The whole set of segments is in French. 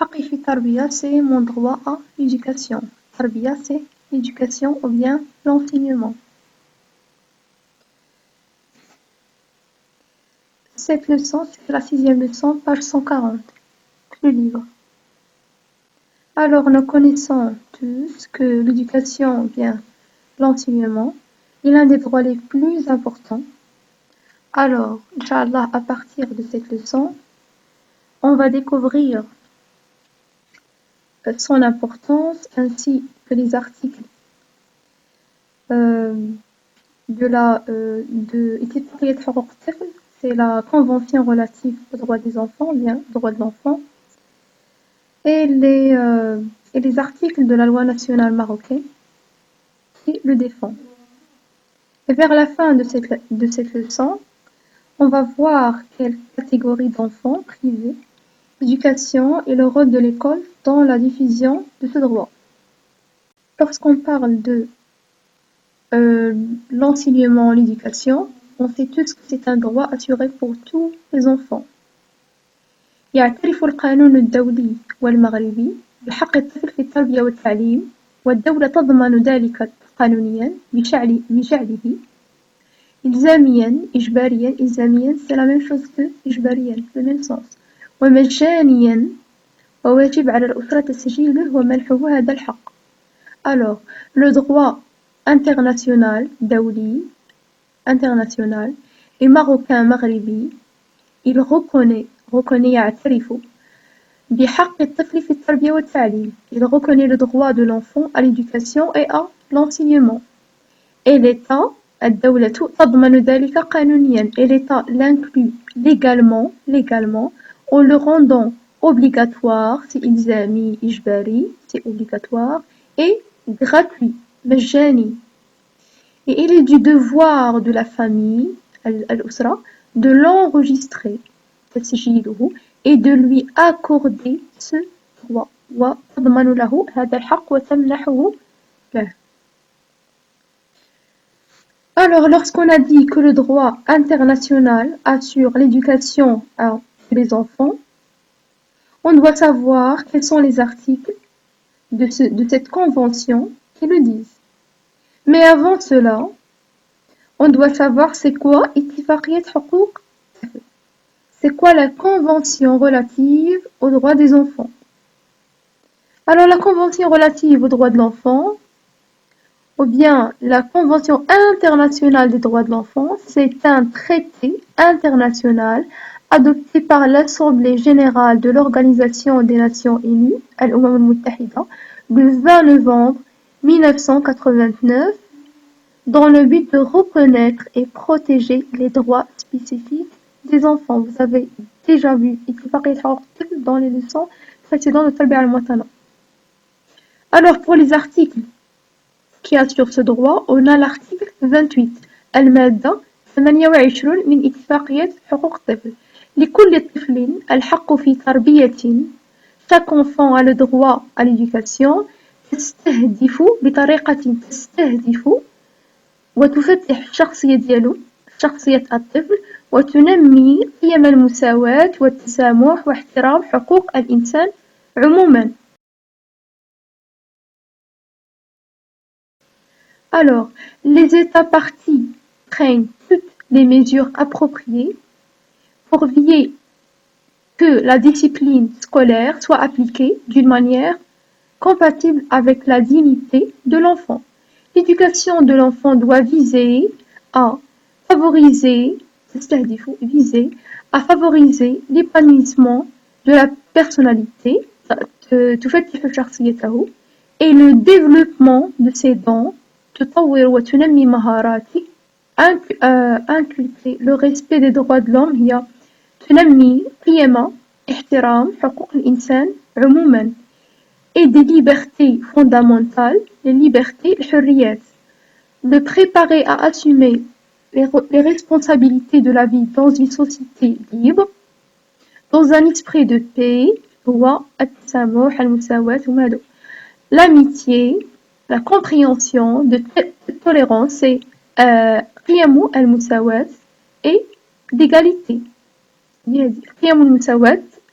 حقي في التربية c'est mon droit à l'éducation. التربية c'est l'éducation ou bien l'enseignement. Cette leçon, c'est la 6e leçon, page 140, le livre. Alors, nous connaissons tous que l'éducation, ou bien l'enseignement, est l'un des droits les plus importants. Alors, Inch'Allah, à partir de cette leçon, on va découvrir son importance ainsi que les articles c'est la convention relative aux droits des enfants, bien droits de l'enfant, et les articles de la loi nationale marocaine qui le défendent. Et vers la fin de cette leçon, on va voir quelle catégorie d'enfants privés, l'éducation et le rôle de l'école dans la diffusion de ce droit. Lorsqu'on parle de l'enseignement, l'éducation, on sait tous que c'est un droit assuré pour tous les enfants. يعترف القانون الدولي والمغربي بحق الطفل في التربية والتعليم والدولة تضمن ذلك قانونيا بجعله إجباريا c'est la même chose que إجباريا le même sens ومجانيا وواجب على الأسرة تسجيله ومنحه هذا الحق. Alors, le droit international, دولي, international, et marocain, maghribi, il reconnaît يعترف بحق الطفل في التربية والتعليم. Il reconnaît le droit de l'enfant à l'éducation et à l'enseignement. Et l'État, الدولة تضمن ذلك قانونيا. Et l'État l'inclut légalement, en le rendant obligatoire, c'est إلزامي, إجباري, c'est obligatoire, et gratuit, مجاني. Et il est du devoir de la famille, الأسرة, de l'enregistrer, تسجيله, et de lui accorder ce droit. وتضمن له هذا الحق وتمنحه له. Alors, lorsqu'on a dit que le droit international assure l'éducation des enfants, on doit savoir quels sont les articles de cette convention qui le disent. Mais avant cela, on doit savoir c'est quoi اتفاقية حقوق. C'est quoi la convention relative aux droits des enfants? Alors la convention relative aux droits de l'enfant, ou bien la convention internationale des droits de l'enfant, c'est un traité international adopté par l'Assemblée générale de l'Organisation des Nations Unies, Al-Umam al-Muttahida, le 20 novembre 1989, dans le but de reconnaître et protéger les droits spécifiques des enfants. Vous avez déjà vu dans les leçons précédentes de Tarbiya al-Muwattana. Alors pour les articles qui assurent ce droit, on a l'article 28 المادة 28 من اتفاقية حقوق الطفل. لكل طفل الحق في تربية. Chaque enfant a le droit à l'éducation تستهدف وتفتح الشخصية ديالو شخصية الطفل وتنمي قيم المساواة والتسامح واحترام حقوق الإنسان عموما. Alors, les États partis prennent toutes les mesures appropriées pour veiller que la discipline scolaire soit appliquée d'une manière compatible avec la dignité de l'enfant. L'éducation de l'enfant doit viser à favoriser l'épanouissement de la personnalité et le développement de ses dons, inculquer le respect des droits de l'homme, هي تنمي قيم احترام حقوق الإنسان عموما et des libertés fondamentales, les libertés, الحريات, de préparer à assumer les responsabilités de la vie dans une société libre, dans un esprit de paix, l'amitié, la compréhension, de tolérance et et d'égalité.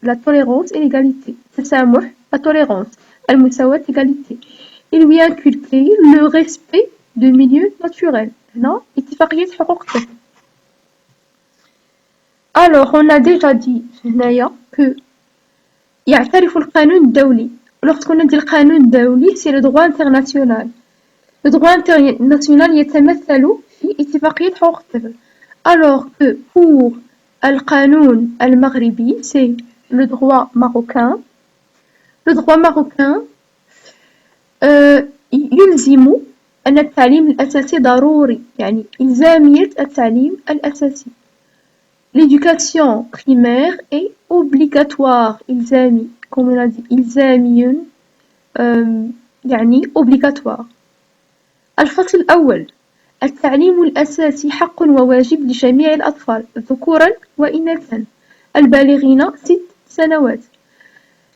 La tolérance et l'égalité. التسامح, la tolérance, المساواة, l'égalité. Il lui inculquait le respect du milieu naturel. هنا اتفاقية حقوق الطفل. Alors, on a déjà dit هنايا que يعترف القانون الدولي. Lorsqu'on a dit le قانون الدولي, c'est le droit international. Le droit international يتمثل في اتفاقية حقوق الطفل. Alors que pour القانون المغربي, c'est le droit marocain. Le droit marocain يلزم أن التعليم الأساسي ضروري, يعني إلزامية التعليم الأساسي. L'éducation primaire est obligatoire, إلزامي, comme on a dit, إلزامي, يعني obligatoire. الفصل الأول: التعليم الأساسي حق وواجب لجميع الأطفال ذكورا وإناثا البالغين 6 سنوات.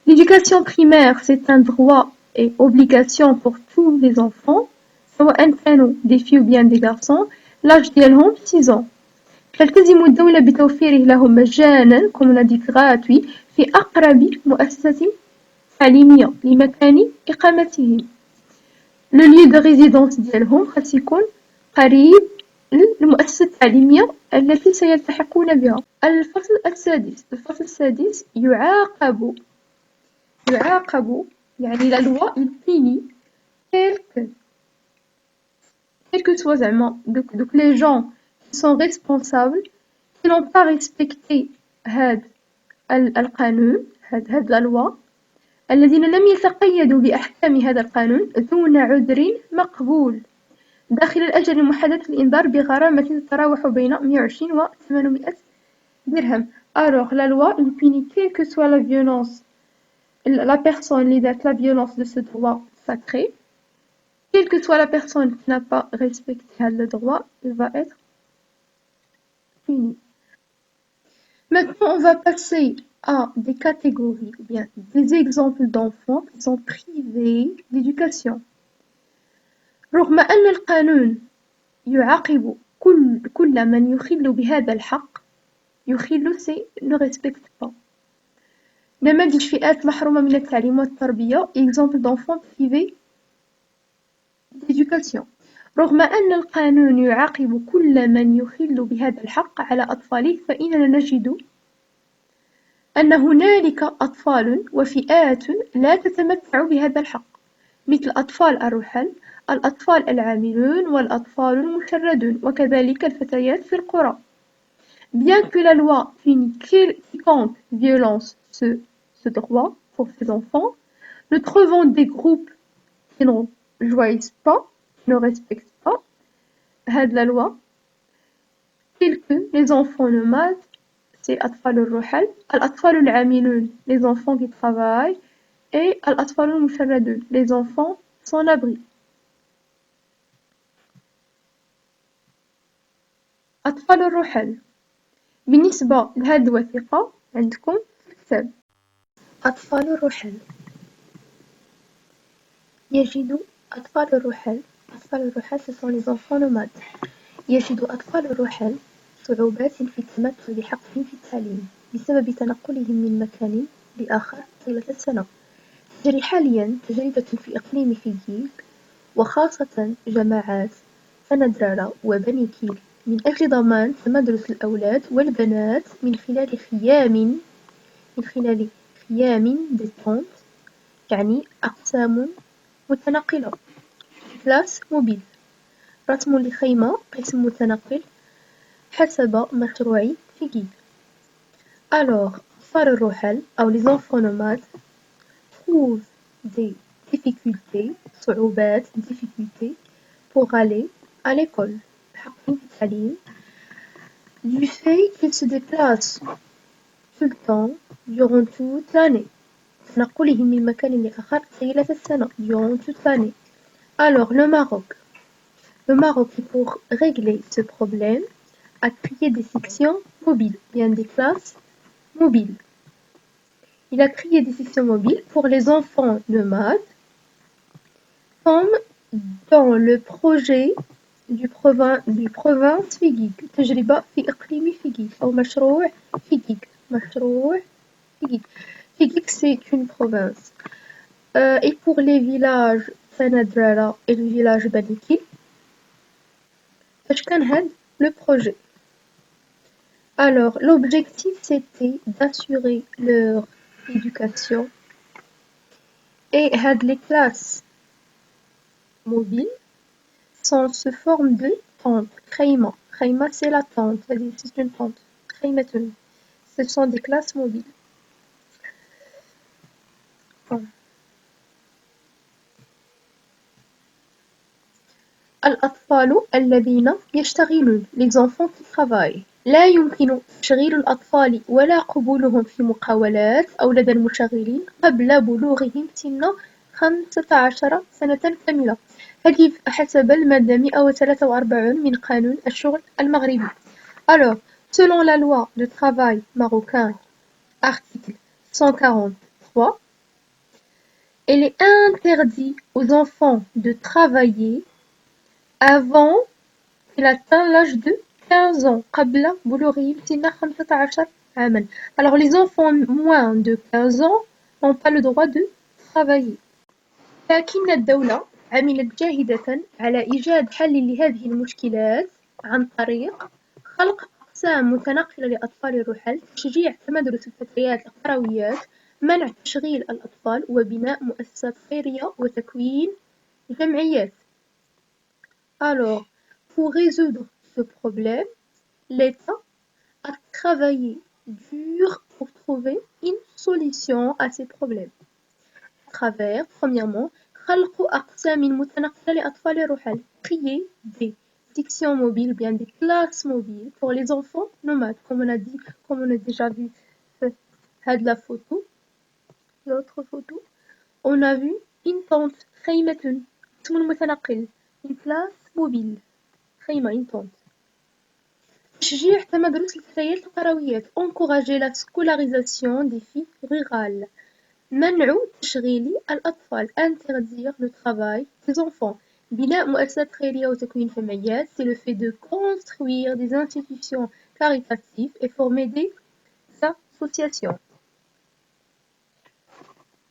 L'éducation primaire, c'est un droit et obligation pour tous les enfants, سواء كانوا des filles ou bien des garçons. L'âge ديالهم 6 ans. تلتزم الدولة بتوفيره لهم مجانا, comme on a dit, gratuit, في أقرب مؤسسة تعليمية لمكان إقامتهم. Le lieu de résidence ديالهم خاص يكون قريب للمؤسسة التعليمية التي سيلتحقون بها. الفصل السادس يعاقب, يعني la loi il punit quel que soit زعما donc les gens qui sont responsables qui n'ont pas respecté هاد القانون, هاد la loi, الذين لم يتقيدوا بأحكام هذا القانون دون عذر مقبول داخل الأجل المحدد للإنذار بغرامة تتراوح بين 120 و 800 درهم. Alors la loi il punit quelle que soit la violence, la personne lidate la violence de ce droit sacré, quelle que soit la personne qui n'a pas respecté le droit, il va être puni. Maintenant on va passer à des catégories ou bien des exemples d'enfants qui sont privés d'éducation. رغم أن القانون يعاقب كل من يخل بهذا الحق, يخل c'est ne respecte pas. نماذج فئات محرومة من التعليم والتربية, exemple d'enfants privés d'éducation. رغم أن القانون يعاقب كل من يخل بهذا الحق على أطفاله, فإننا نجد أن هنالك أطفال وفئات لا تتمتع بهذا الحق, مثل أطفال الرحل, الأطفال العاملون والأطفال المشردون, وكذلك الفتيات في القرى. Bien que la loi punit quiconque violence ce droit pour ces enfants, nous trouvons des groupes qui ne jouissent pas, ne respectent pas la loi, tels que les enfants nomades, c'est الأطفال الرحل, الأطفال العاملون, les enfants qui travaillent, et الأطفال المشردون, les enfants sans abri. أطفال الرحل. بالنسبة لهذه الوثيقة عندكم في الكتاب. أطفال الرحل. يجد أطفال الرحل ce sont les enfants nomades. يجد أطفال الرحل صعوبات في التمتع بحقهم في التعليم بسبب تنقلهم من مكان لآخر طيلة السنة. تجري حاليا تجربة في إقليم فيجيك وخاصة جماعات فندرارة وبني كيل من أجل ضمان تمدرس الأولاد والبنات من خلال خيام ديتونت, يعني أقسام متنقلة. كلاس موبيل, رسم لخيمة قسم متنقل حسب مشروع فيجيك. Alors, أطفال الرحل أو les enfants nomades trouvent des difficultés, صعوبات, difficultés pour aller à l'école, du fait qu'ils se déplacent tout le temps durant toute l'année. تنقلهم من مكان لآخر طيلة السنة, durant toute l'année. Alors, le Maroc, pour régler ce problème, a créé des sections mobiles, bien des classes mobiles. Il a créé des sections mobiles pour les enfants nomades, comme dans le projet du province فيجيك, تجربة في إقليم فيجيك, أو مشروع فيجيك. Tegik, c'est une province. Et pour les villages Sanadrala et le village Baniki, Ashkanhad, le projet. Alors, l'objectif, c'était d'assurer leur éducation et les classes mobiles sont sous forme de tentes. Khayma. Khayma, c'est la tente. C'est une tente. Khaymatun. Ce sont des classes mobiles. Bon. الأطفال الذين يشتغلون. Les enfants qui travaillent. لا يمكن تشغيل الأطفال ولا قبولهم في مقاولات أو لدى المشغلين قبل بلوغهم سن 15 سنة كاملة. هذه حسب المادة 143 من قانون الشغل المغربي. Alors, selon la loi de travail marocain, article 143, il est interdit aux enfants de travailler avant qu'il atteigne l'âge de 15 ans. قبل بلوغهم سن 15 عاما. Alors les enfants moins de 15 ans n'ont pas le droit de travailler. لكن الدولة عملت جاهدة على إيجاد حل لهذه المشكلات عن طريق خلق أقسام متنقلة لأطفال الرحل، تشجيع تمدرس الفتيات القرويات، منع تشغيل الأطفال، وبناء مؤسسات خيرية وتكوين جمعيات. Alors, pour résoudre ce problème, l'État a travaillé dur pour trouver une solution à ces problèmes. À travers, premièrement, خلق أقسام متنقلة لأطفال الرحل, créer des sections mobiles, bien des classes mobiles pour les enfants nomades, comme on a dit, comme on a déjà vu la photo, l'autre photo, on a vu une tente, خيمة, اسم متنقل, une place mobile, خيمة, une tente. تشجيع تمدرس الفتيات القرويات, encourager la scolarisation des filles rurales. منع تشغيل الأطفال, interdire le travail des enfants. بناء مؤسسات خيرية وتكوين جمعيات, c'est le fait de construire des institutions caritatives et former des associations.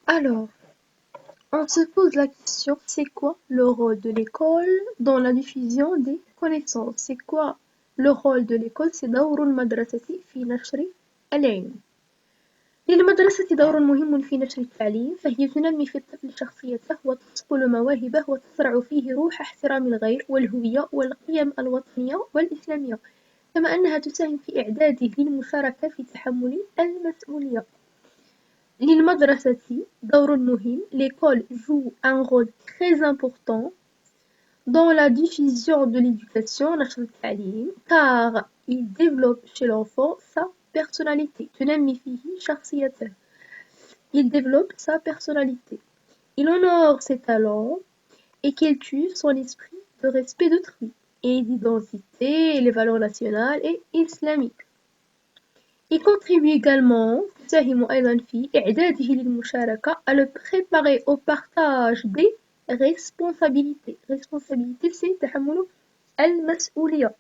Alors, on se pose la question, c'est quoi le rôle de l'école dans la diffusion des connaissances? C'est quoi le rôle de l'école? C'est دور المدرسة في نشر العلم. للمدرسة دور مهم في نشر التعليم، فهي تنمي في الطفل شخصيته وتصقل مواهبه وتزرع فيه روح احترام الغير والهوية والقيم الوطنية والإسلامية، كما أنها تساهم في إعداده للمشاركة في تحمل المسؤولية. للمدرسة دور مهم. L'école joue un rôle très important dans la diffusion de l'éducation, نشر التعليم, car il développe chez l'enfant sa personnalité. تنمي فيه شخصيته. Il développe sa personnalité. Il honore ses talents et cultive son esprit de respect d'autrui et d'identité et les valeurs nationales et islamiques. Il contribue également تساهم أيضا في إعداده للمشاركة, à le préparer au partage des responsabilités. Responsabilité, c'est تحمل المسؤولية.